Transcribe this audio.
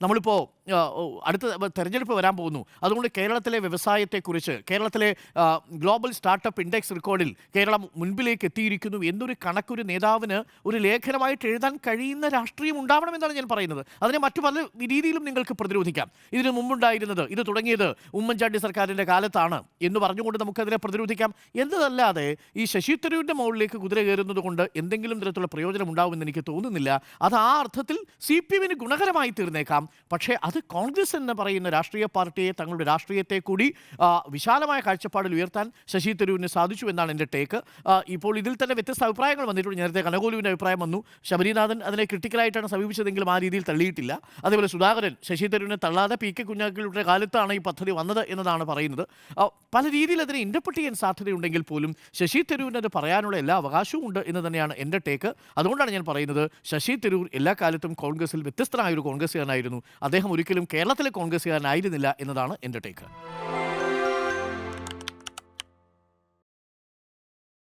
നമ്മളിപ്പോൾ അടുത്ത തെരഞ്ഞെടുപ്പ് വരാൻ പോകുന്നു. അതുകൊണ്ട് കേരളത്തിലെ വ്യവസായത്തെക്കുറിച്ച്, കേരളത്തിലെ ഗ്ലോബൽ സ്റ്റാർട്ടപ്പ് ഇൻഡെക്സ് റെക്കോർഡിൽ കേരളം മുൻപിലേക്ക് എത്തിയിരിക്കുന്നു എന്നൊരു കണക്കൊരു നേതാവിന് ഒരു ലേഖനമായിട്ട് എഴുതാൻ കഴിയുന്ന രാഷ്ട്രീയം ഉണ്ടാവണമെന്നാണ് ഞാൻ പറയുന്നത്. അതിനെ മറ്റു പല രീതിയിലും നിങ്ങൾക്ക് പ്രതിരോധിക്കാം. ഇതിനു മുമ്പുണ്ടായിരുന്നത്, ഇത് തുടങ്ങിയത് ഉമ്മൻചാണ്ടി സർക്കാരിൻ്റെ കാലത്താണ് എന്ന് പറഞ്ഞുകൊണ്ട് നമുക്കതിനെ പ്രതിരോധിക്കാം എന്നതല്ലാതെ ഈ ശശി തരൂരിൻ്റെ മുകളിലേക്ക് കുതിര കയറുന്നത് കൊണ്ട് എന്തെങ്കിലും തരത്തിലുള്ള പ്രയോജനം ഉണ്ടാവുമെന്ന് എനിക്ക് തോന്നുന്നില്ല. അത് ആ അർത്ഥത്തിൽ CPM-ന് ഗുണകരമായി തീർന്നേക്കാം. പക്ഷേ അത് കോൺഗ്രസ് എന്ന് പറയുന്ന രാഷ്ട്രീയ പാർട്ടിയെ, തങ്ങളുടെ രാഷ്ട്രീയത്തെ കൂടി വിശാലമായ കാഴ്ചപ്പാടിൽ ഉയർത്താൻ ശശി തരൂരിന് സാധിച്ചു എന്നാണ് എൻ്റെ ടേക്ക്. ഇപ്പോൾ ഇതിൽ തന്നെ വ്യത്യസ്ത അഭിപ്രായങ്ങൾ വന്നിട്ടുണ്ട്. നേരത്തെ കനകോലുവിൻ്റെ അഭിപ്രായം വന്നു. ശബരിനാഥൻ അതിനെ ക്രിട്ടിക്കലായിട്ടാണ് സമീപിച്ചതെങ്കിലും ആ രീതിയിൽ തള്ളിയിട്ടില്ല. അതേപോലെ സുധാകരൻ ശശി തരൂരിനെ തള്ളാതെ PK കുഞ്ഞാക്കളുടെ കാലത്താണ് ഈ പദ്ധതി വന്നത് എന്നതാണ് പറയുന്നത്. പല രീതിയിൽ അതിനെ ഇൻ്റർപ്രറ്റ് ചെയ്യാൻ സാധ്യതയുണ്ടെങ്കിൽ പോലും ശശി തരൂരിന് അത് പറയാനുള്ള എല്ലാ അവകാശവും ഉണ്ട് എന്ന് തന്നെയാണ് എൻ്റെ ടേക്ക്. അതുകൊണ്ടാണ് ഞാൻ പറയുന്നത്, ശശി തരൂർ എല്ലാ കാലത്തും കോൺഗ്രസിൽ വ്യത്യസ്തനായൊരു കോൺഗ്രസ്സുകാരനായിരുന്നു. അദ്ദേഹം ഒരിക്കലും കേരളത്തിലെ കോൺഗ്രസ്സുകാരനായിരുന്നില്ല എന്നതാണ് എൻ്റെ ടേക്ക്.